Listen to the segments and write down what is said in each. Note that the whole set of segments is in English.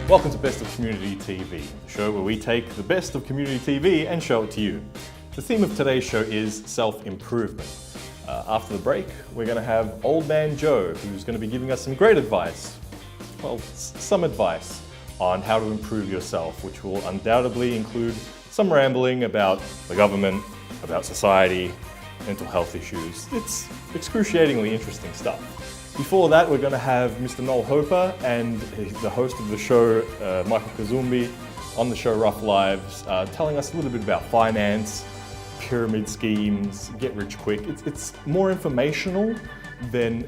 Welcome to Best of Community TV, the show where we take the best of community TV and show it to you. The theme of today's show is self-improvement. After the break, we're going to have Old Man Joe, who's going to be giving us some great advice. Well, some advice on how to improve yourself, which will undoubtedly include some rambling about the government, about society, mental health issues. It's excruciatingly interesting stuff. Before that, we're going to have Mr. Noel Hopper and the host of the show, Michael Kazumbi, on the show Rough Lives, telling us a little bit about finance, pyramid schemes, get rich quick. It's more informational than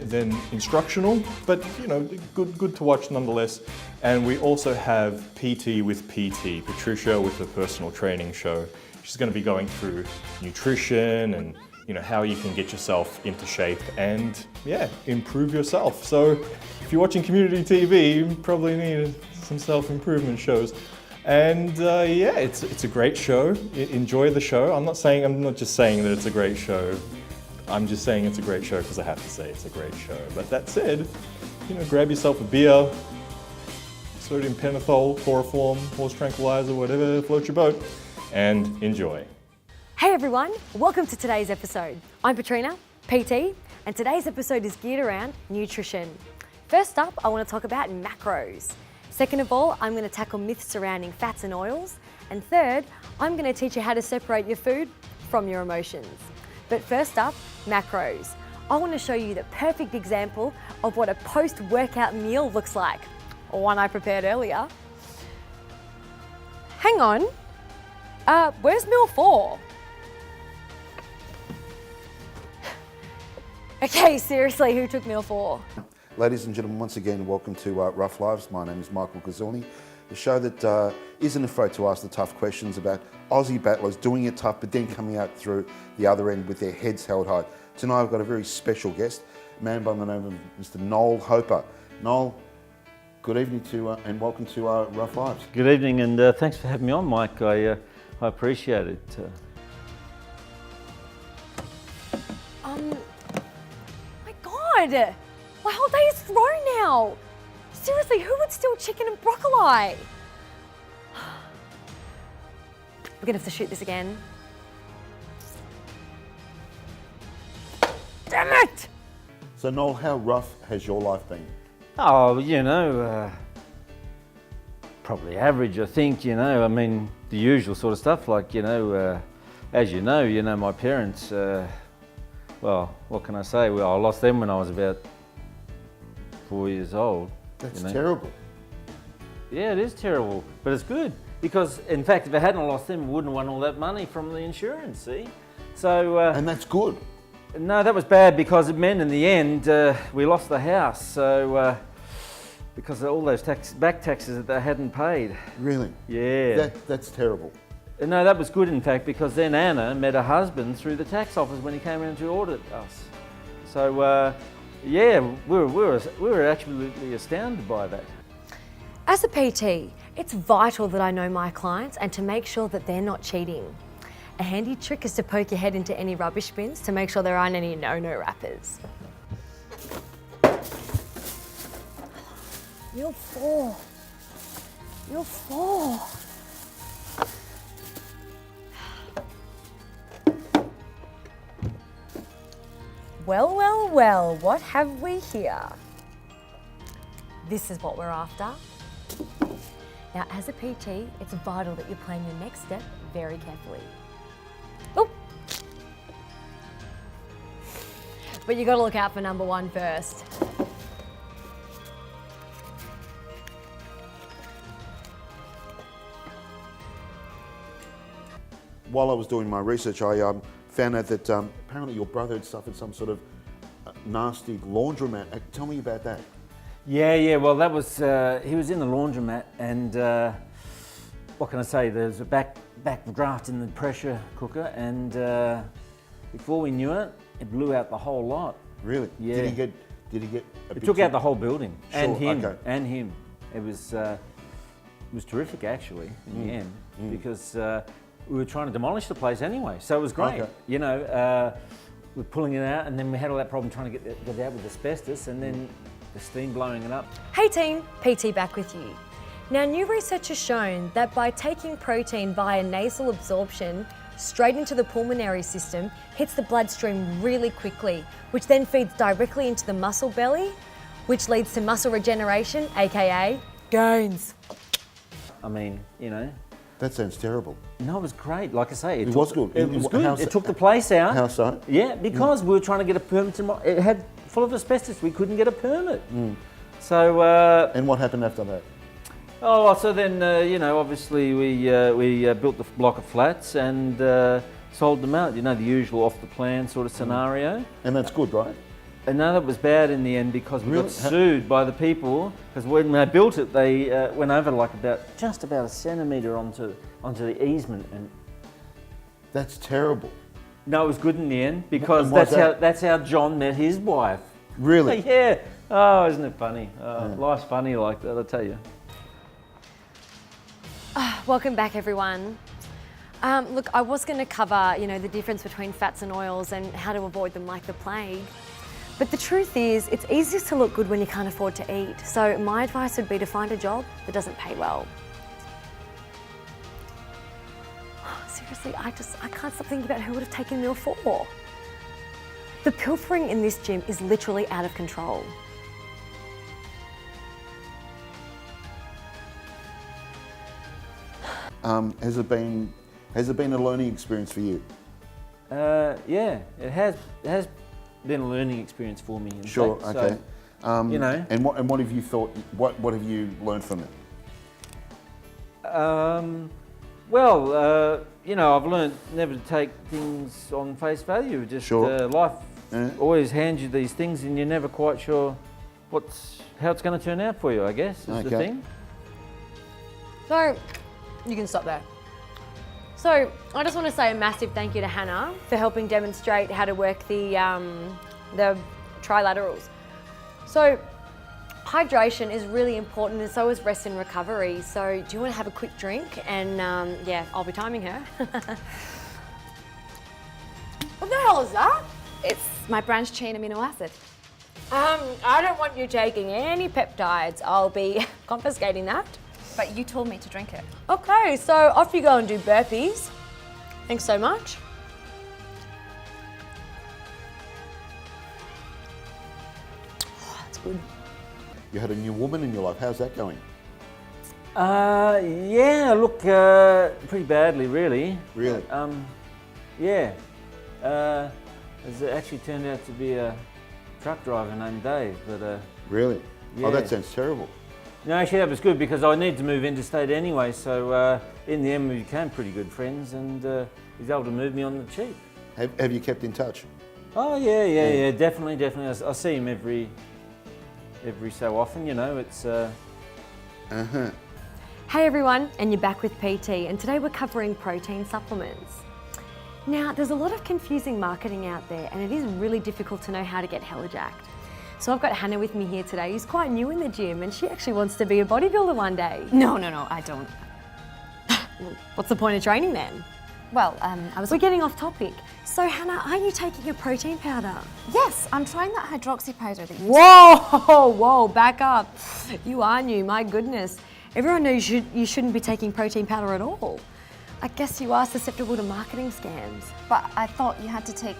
instructional, but you know, good to watch nonetheless. And we also have PT with PT, Patricia with the personal training show. She's going to be going through nutrition and how you can get yourself into shape and improve yourself. So if you're watching community TV, you probably need some self-improvement shows. And it's a great show. Enjoy the show. I'm not just saying that it's a great show. I'm just saying it's a great show because I have to say it's a great show. But that said, grab yourself a beer, sodium pentothal, chloroform, horse tranquilizer, whatever floats your boat, and enjoy. Hey everyone, welcome to today's episode. I'm Patrina, PT, and today's episode is geared around nutrition. First up, I want to talk about macros. Second of all, I'm going to tackle myths surrounding fats and oils. And third, I'm going to teach you how to separate your food from your emotions. But first up, macros. I want to show you the perfect example of what a post-workout meal looks like. One I prepared earlier. Hang on, where's meal 4? Okay, seriously, who took meal 4? Ladies and gentlemen, once again, welcome to Rough Lives. My name is Michael Kazumbi, the show that isn't afraid to ask the tough questions about Aussie battlers doing it tough, but then coming out through the other end with their heads held high. Tonight I've got a very special guest, a man by the name of Mr. Noel Hopper. Noel, good evening to and welcome to Rough Lives. Good evening, and thanks for having me on, Mike. I appreciate it. My whole day is thrown now. Seriously, who would steal chicken and broccoli? We're gonna have to shoot this again. Damn it! So Noel, how rough has your life been? Oh, probably average, I think. I mean, the usual sort of stuff, like, as you know, my parents, well, what can I say? Well, I lost them when I was about 4 years old. That's terrible. Yeah, it is terrible, but it's good because, in fact, if I hadn't lost them, I wouldn't have won all that money from the insurance. See, so and that's good. No, that was bad because it meant in the end we lost the house. So because of all those back taxes that they hadn't paid. Really? Yeah. That's terrible. No, that was good, in fact, because then Anna met her husband through the tax office when he came around to audit us. So, we were absolutely astounded by that. As a PT, it's vital that I know my clients and to make sure that they're not cheating. A handy trick is to poke your head into any rubbish bins to make sure there aren't any no-no wrappers. Meal 4. Meal 4. Well, what have we here? This is what we're after. Now, as a PT, it's vital that you plan your next step very carefully. Oh! But you gotta look out for number 1 first. While I was doing my research, I found out that apparently your brother had suffered some sort of nasty laundromat. Tell me about that. Yeah. Well, that was he was in the laundromat, and what can I say? There's a back draft in the pressure cooker, and before we knew it, it blew out the whole lot. Really? Yeah. Did he get? It took out the whole building, Sure, and him, okay. and him. It was terrific, actually, in the end, because we were trying to demolish the place anyway, so it was great. Okay. We're pulling it out, and then we had all that problem trying to get it out with asbestos, and then the steam blowing it up. Hey team, PT back with you. Now, new research has shown that by taking protein via nasal absorption straight into the pulmonary system, hits the bloodstream really quickly, which then feeds directly into the muscle belly, which leads to muscle regeneration, aka gains. I mean, you know. That sounds terrible. No, it was great. Like I say, It was good. It was good. How It took the place out. How so? Yeah, because we were trying to get a permit. It had full of asbestos. We couldn't get a permit. So. And what happened after that? Oh, so then you know, obviously we built the block of flats and sold them out. You know, the usual off the plan sort of scenario. And that's good, right? And no, that was bad in the end because we got sued by the people because when they built it, they went over like just about a centimetre onto the easement, and That's terrible. no, it was good in the end because And why's that's how John met his wife. Really? Yeah. Oh, isn't it funny? Life's funny like that, I tell you. Welcome back, everyone. Look, I was going to cover, you know, the difference between fats and oils and how to avoid them like the plague. But the truth is, it's easiest to look good when you can't afford to eat. So my advice would be to find a job that doesn't pay well. Seriously, I can't stop thinking about who would have taken meal 4. The pilfering in this gym is literally out of control. Has it been a learning experience for you? Yeah, it has been a learning experience for me. Sure. Fact. Okay. So, you know. And what have you thought? What have you learned from it? Well, you know, I've learned never to take things on face value. Just life always hands you these things, and you're never quite sure how it's going to turn out for you. I guess is the thing. So, you can stop there. So, I just want to say a massive thank you to Hannah for helping demonstrate how to work the trilaterals. So, hydration is really important, and so is rest and recovery. So, do you want to have a quick drink? And yeah, I'll be timing her. What the hell is that? It's my branched chain amino acid. I don't want you taking any peptides. I'll be confiscating that. But you told me to drink it. Okay, so off you go and do burpees. Thanks so much. Oh, that's good. You had a new woman in your life. How's that going? Yeah, look, pretty badly, really. Really? Yeah. It actually turned out to be a truck driver named Dave, but Really? Yeah. Oh, that sounds terrible. no, actually that was good because I needed to move interstate anyway, so in the end we became pretty good friends, and he's able to move me on the cheap. Have you kept in touch? Oh yeah, definitely. I see him every so often, you know, it's... Hey everyone, and you're back with PT, and today we're covering protein supplements. Now, there's a lot of confusing marketing out there, and it is really difficult to know how to get hella-jacked. So I've got Hannah with me here today, who's quite new in the gym, and she actually wants to be a bodybuilder one day. No, I don't. What's the point of training then? Well, We're getting off topic. So Hannah, are you taking a protein powder? Yes, I'm trying that hydroxy powder that you Whoa, back up. You are new, my goodness. Everyone knows you shouldn't be taking protein powder at all. I guess you are susceptible to marketing scams. But I thought you had to take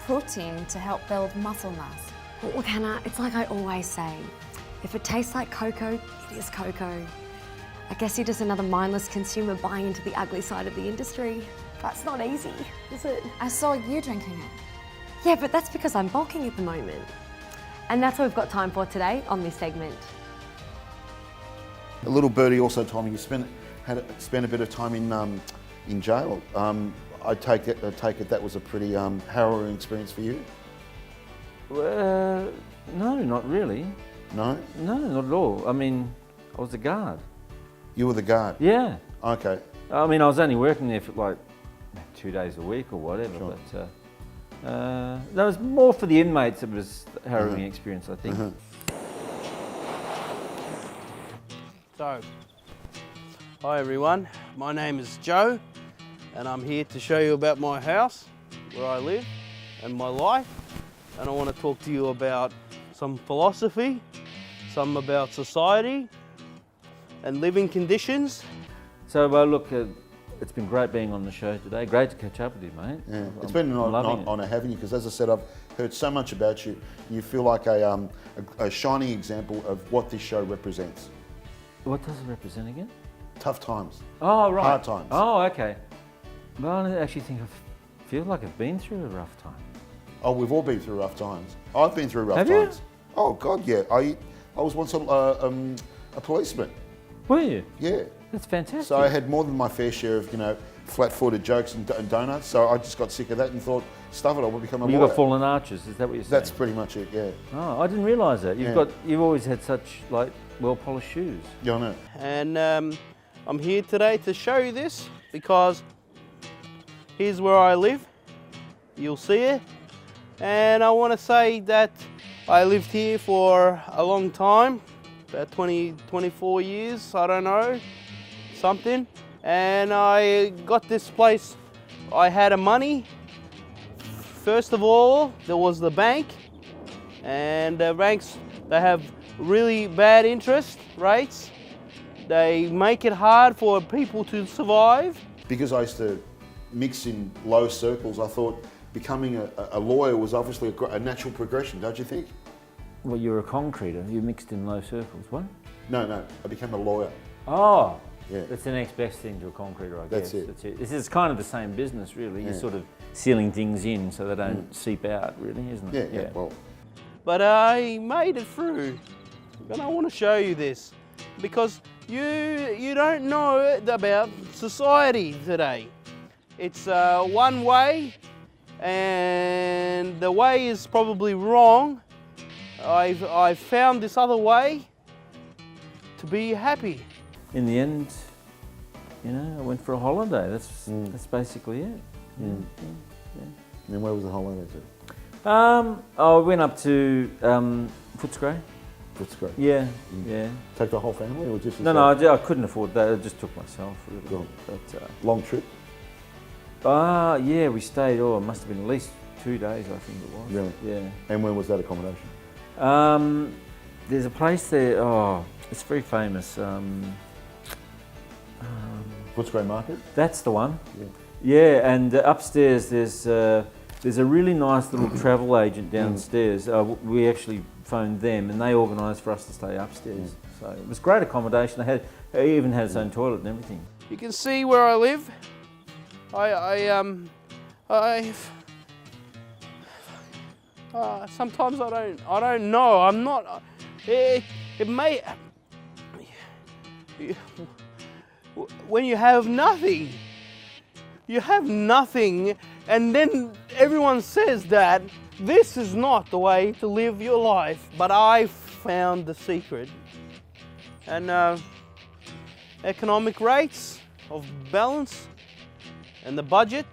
protein to help build muscle mass. Well, look, Hannah, it's like I always say, if it tastes like cocoa, it is cocoa. I guess you're just another mindless consumer buying into the ugly side of the industry. That's not easy, is it? I saw you drinking it. Yeah, but that's because I'm bulking at the moment. And that's what we've got time for today on this segment. A little birdie also told me you spent a bit of time in jail. I take it that was a pretty harrowing experience for you. no, not really. No? No, not at all. I mean, I was a guard. You were the guard. Yeah. Okay. I mean, I was only working there for like 2 days a week or whatever, Sure. but that was more for the inmates. It was a harrowing experience, I think. So, hi everyone, my name is Joe, and I'm here to show you about my house, where I live, and my life. And I want to talk to you about some philosophy, some about society, and living conditions. So, look, it's been great being on the show today. Great to catch up with you, mate. Yeah, it's been an honour having you, because as I said, I've heard so much about you. You feel like a shining example of what this show represents. What does it represent again? Tough times. Oh, right. Hard times. Oh, okay. Well, I actually think I feel like I've been through a rough time. Oh, we've all been through rough times. I've been through rough Have you? times. Oh God, yeah. I was once a policeman. Were you? Yeah. That's fantastic. So I had more than my fair share of, flat-footed jokes and donuts. So I just got sick of that and thought, stuff it, I will become a lawyer. You got fallen arches, is that what you're saying? That's pretty much it, yeah. Oh, I didn't realise that. Yeah. You've always had such well-polished shoes. Yeah, I know. And I'm here today to show you this, because here's where I live. You'll see it. And I want to say that I lived here for a long time, about 24 years, I don't know, something. And I got this place, I had a money. First of all, there was the bank, and the banks, they have really bad interest rates. They make it hard for people to survive. Because I used to mix in low circles, I thought becoming a lawyer was obviously a natural progression, don't you think? Well, you're a concreter. You mixed in low circles. What? No, I became a lawyer. Oh, yeah. That's the next best thing to a concreter, I That's guess. it. That's it. This is kind of the same business, really. Yeah. You're sort of sealing things in so they don't seep out, really, isn't it? Yeah, well. But I made it through, and I want to show you this, because you don't know about society today. It's one way, and the way is probably wrong. I've found this other way to be happy. In the end, I went for a holiday. That's basically it. And where was the holiday to? I went up to Footscray. Footscray. Yeah. Take the whole family, or just No, yourself? I couldn't afford that. I just took myself, really. Cool. But, Long trip? yeah, we stayed. Oh, it must have been at least 2 days, I think it was. Really? Yeah. And when was that accommodation? There's a place there. Oh, it's very famous. Footscray Market? That's the one. Yeah. Yeah, and upstairs there's a really nice little travel agent downstairs. We actually phoned them, and they organised for us to stay upstairs. So it was great accommodation. It even had its own toilet and everything. You can see where I live. Sometimes I don't know. I'm not. It may. When you have nothing, and then everyone says that this is not the way to live your life. But I found the secret, and economic rates of balance and the budget.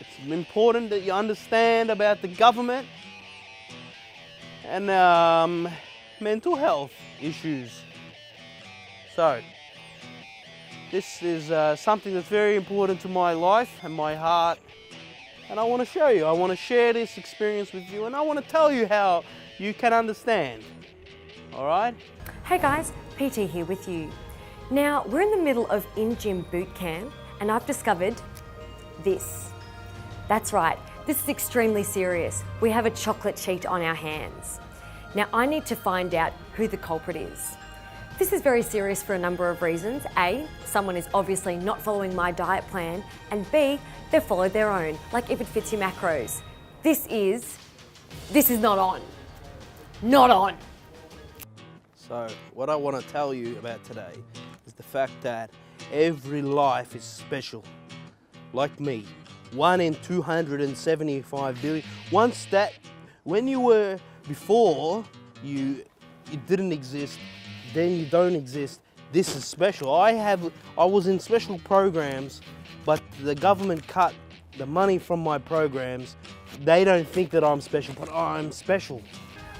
It's important that you understand about the government and mental health issues. So this is something that's very important to my life and my heart, and I want to show you. I want to share this experience with you, and I want to tell you how you can understand. All right? Hey guys, PT here with you. Now, we're in the middle of in-gym boot camp, and I've discovered this. That's right, this is extremely serious. We have a chocolate cheat on our hands. Now, I need to find out who the culprit is. This is very serious for a number of reasons. A, someone is obviously not following my diet plan, and B, they've followed their own, like if it fits your macros. This is not on. Not on. So what I want to tell you about today is the fact that every life is special. Like me, 1 in 275 billion. When you were before, you didn't exist, then you don't exist. This is special. I was in special programs, but the government cut the money from my programs. They don't think that I'm special, but I'm special.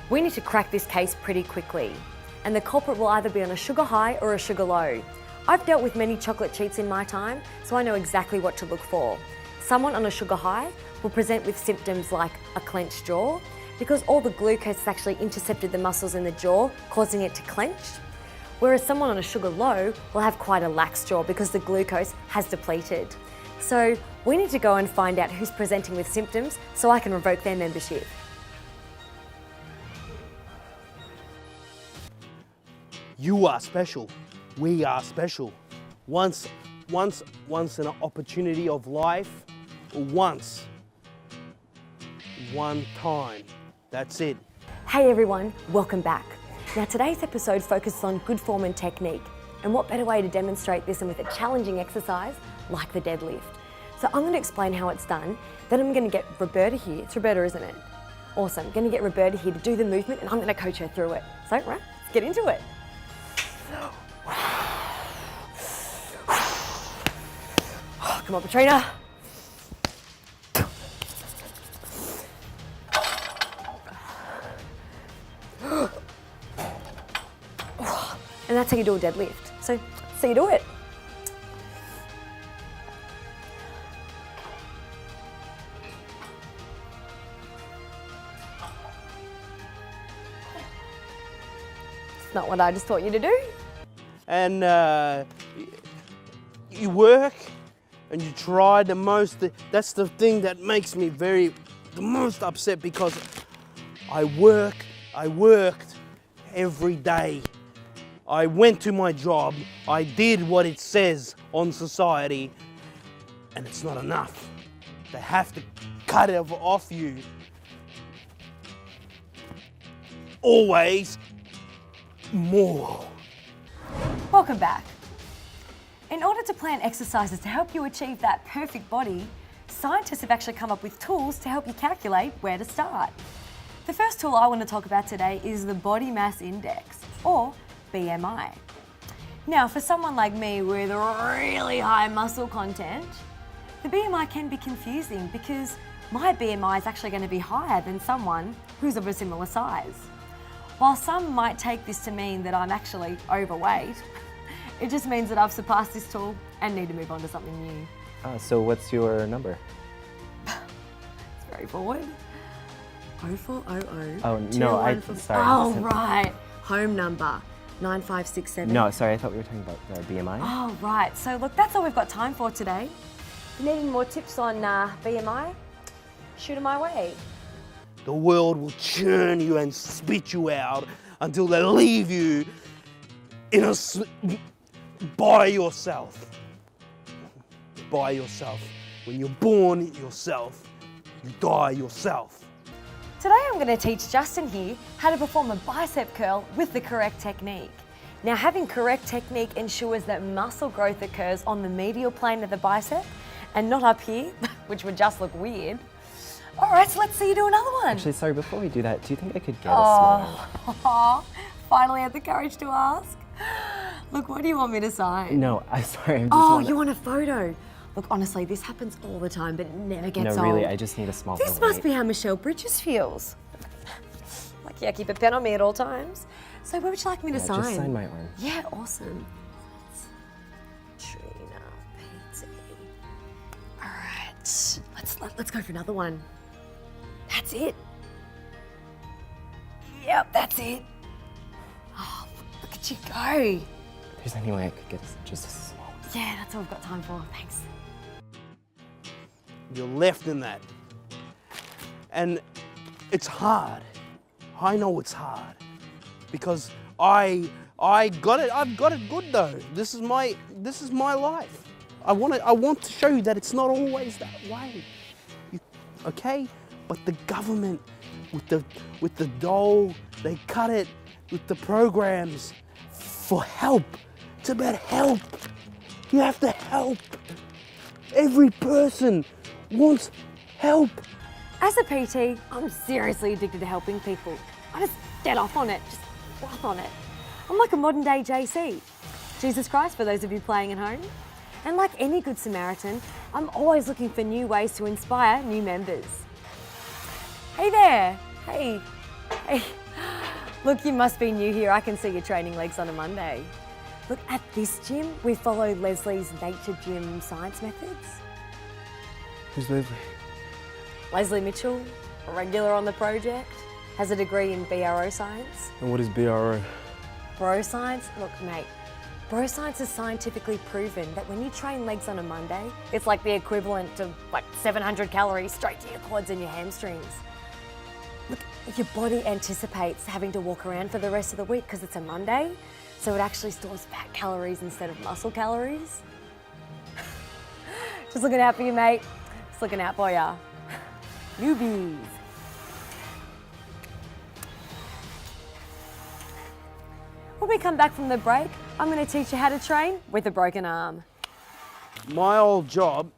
We need to crack this case pretty quickly, and the culprit will either be on a sugar high or a sugar low. I've dealt with many chocolate cheats in my time, so I know exactly what to look for. Someone on a sugar high will present with symptoms like a clenched jaw, because all the glucose has actually intercepted the muscles in the jaw, causing it to clench. whereas someone on a sugar low will have quite a lax jaw because the glucose has depleted. So we need to go and find out who's presenting with symptoms so I can revoke their membership. You are special. We are special. Once an opportunity of life, one time. That's it. Hey everyone, welcome back. Now today's episode focuses on good form and technique, and what better way to demonstrate this than with a challenging exercise like the deadlift. So I'm going to explain how it's done, then I'm going to get Roberta here. It's Roberta, isn't it? Awesome. I'm going to get Roberta here to do the movement and I'm going to coach her through it. So, right, let's get into it. Come on, Petrina. And that's how you do a deadlift. So, see you do it. It's not what I just taught you to do. And you work and you try the most. That's the thing that makes me the most upset, because I worked every day. I went to my job, I did what it says on society, and it's not enough. They have to cut it off you. Always more. Welcome back. In order to plan exercises to help you achieve that perfect body, scientists have actually come up with tools to help you calculate where to start. The first tool I want to talk about today is the Body Mass Index, or BMI. Now, for someone like me with really high muscle content, the BMI can be confusing because my BMI is actually going to be higher than someone who's of a similar size. While some might take this to mean that I'm actually overweight, it just means that I've surpassed this tool and need to move on to something new. So what's your number? It's very forward. 0400. Oh, no, sorry. Oh, right. Home number, 9567. No, sorry, I thought we were talking about the BMI. Oh, right. So look, that's all we've got time for today. If you need any more tips on BMI, shoot 'em my way. The world will churn you and spit you out until they leave you by yourself. By yourself. When you're born yourself, you die yourself. Today I'm going to teach Justin here how to perform a bicep curl with the correct technique. Now, having correct technique ensures that muscle growth occurs on the medial plane of the bicep and not up here, which would just look weird. All right, so let's see you do another one. Actually, sorry, before we do that, do you think I could get a small one? Finally had the courage to ask. Look, what do you want me to sign? No, I'm sorry. I'm just You want a photo? Look, honestly, this happens all the time, but it never gets old. No, really, I just need a small This must be how Michelle Bridges feels. Like, yeah, keep a pen on me at all times. So where would you like me to sign? Just sign my arm. Yeah, awesome. Trina, Pete. All right, let's go for another one. That's it. Yep, that's it. Oh, look at you go. If there's any way I could get just a small. Yeah, that's all we've got time for. Thanks. You're left in that. And it's hard. I know it's hard. Because I got it. I've got it good though. This is my life. I want to show you that it's not always that way. Okay? But the government with the dole, they cut it with the programs for help. It's about help. You have to help. Every person wants help. As a PT, I'm seriously addicted to helping people. I just get off on it, just rough on it. I'm like a modern day JC, Jesus Christ for those of you playing at home. And like any good Samaritan, I'm always looking for new ways to inspire new members. Hey there, hey. Look, you must be new here. I can see your training legs on a Monday. Look, at this gym, we follow Leslie's Nature Gym science methods. Who's Leslie? Leslie Mitchell, a regular on the project, has a degree in BRO science. And what is BRO? Bro science, look mate, bro science is scientifically proven that when you train legs on a Monday, it's like the equivalent to like 700 calories straight to your quads and your hamstrings. Look, your body anticipates having to walk around for the rest of the week because it's a Monday, so it actually stores fat calories instead of muscle calories. Just looking out for you, mate. Just looking out for ya. Newbies. When we come back from the break, I'm going to teach you how to train with a broken arm. My old job,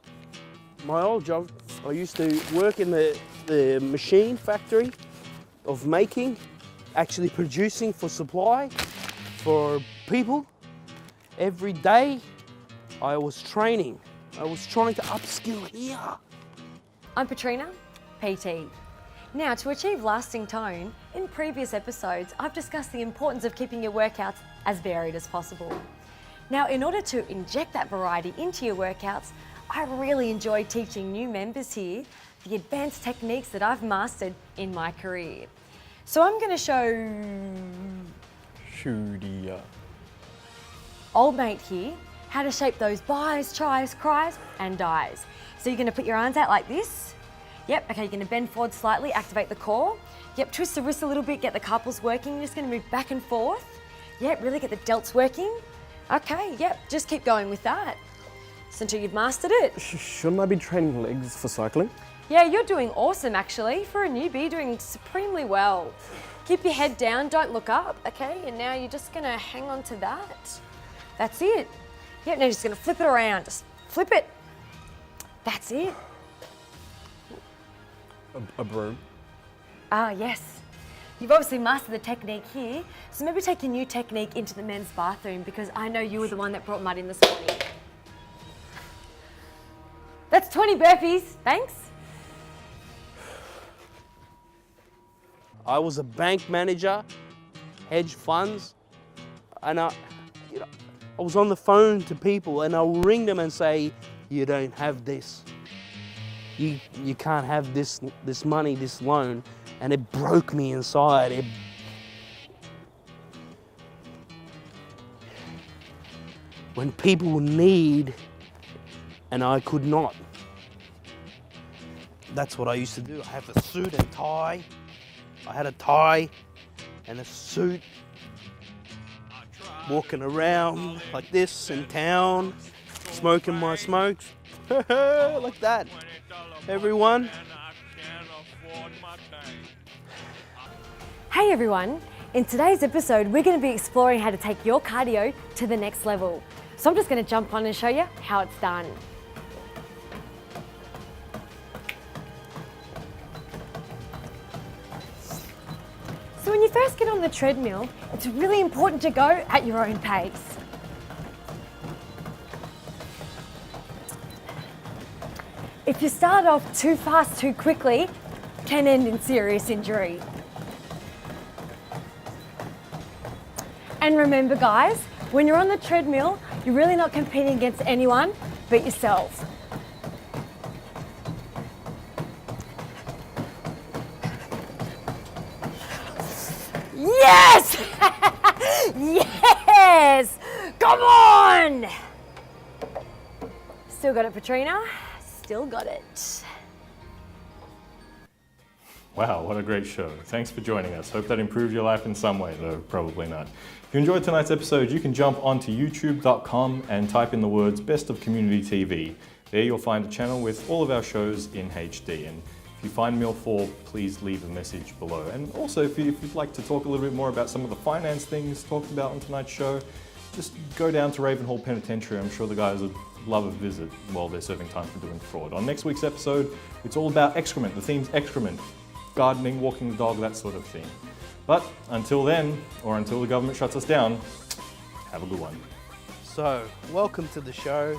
I used to work in the machine factory of making, actually producing for supply for people. Every day I was training. I was trying to upskill here. I'm Petrina, PT. Now, to achieve lasting tone, in previous episodes, I've discussed the importance of keeping your workouts as varied as possible. Now, in order to inject that variety into your workouts, I really enjoy teaching new members here the advanced techniques that I've mastered in my career. So I'm going to show old mate here how to shape those buys, tries, cries, and dies. So you're going to put your arms out like this. Yep, okay, you're going to bend forward slightly, activate the core. Yep, twist the wrist a little bit, get the carpals working. You're just going to move back and forth. Yep, really get the delts working. Okay, yep, just keep going with that. So until you've mastered it. Shouldn't I be training legs for cycling? Yeah, you're doing awesome actually. For a newbie, you're doing supremely well. Keep your head down, don't look up, okay? And now you're just gonna hang on to that. That's it. Yep, now you're just gonna flip it around. Just flip it. That's it. A broom? Ah, yes. You've obviously mastered the technique here, so maybe take your new technique into the men's bathroom because I know you were the one that brought mud in this morning. That's 20 burpees, thanks. I was a bank manager, hedge funds, and I was on the phone to people and I'll ring them and say, you don't have this. You can't have this money, this loan. And it broke me inside. When people need and I could not. That's what I used to do. I have a suit and tie. I had a tie and a suit. Walking around like this in town, smoking my smokes. Like that. Everyone. Hey everyone, in today's episode we're going to be exploring how to take your cardio to the next level. So I'm just going to jump on and show you how it's done. So when you first get on the treadmill, it's really important to go at your own pace. If you start off too fast too quickly, it can end in serious injury. And remember guys, when you're on the treadmill, you're really not competing against anyone but yourself. Yes! Yes! Come on! Still got it, Petrina. Still got it. Wow, what a great show. Thanks for joining us. Hope that improved your life in some way, though probably not. If you enjoyed tonight's episode, you can jump onto youtube.com and type in the words Best of Community TV. There you'll find a channel with all of our shows in HD. And if you find Meal 4, please leave a message below. And also, if you'd like to talk a little bit more about some of the finance things talked about on tonight's show, just go down to Ravenhall Penitentiary. I'm sure the guys would love a visit while they're serving time for doing fraud. On next week's episode, it's all about excrement. The theme's excrement. Gardening, walking the dog, that sort of thing. But until then, or until the government shuts us down, have a good one. So, welcome to the show.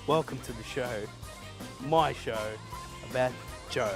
Welcome to the show. My show about Joe.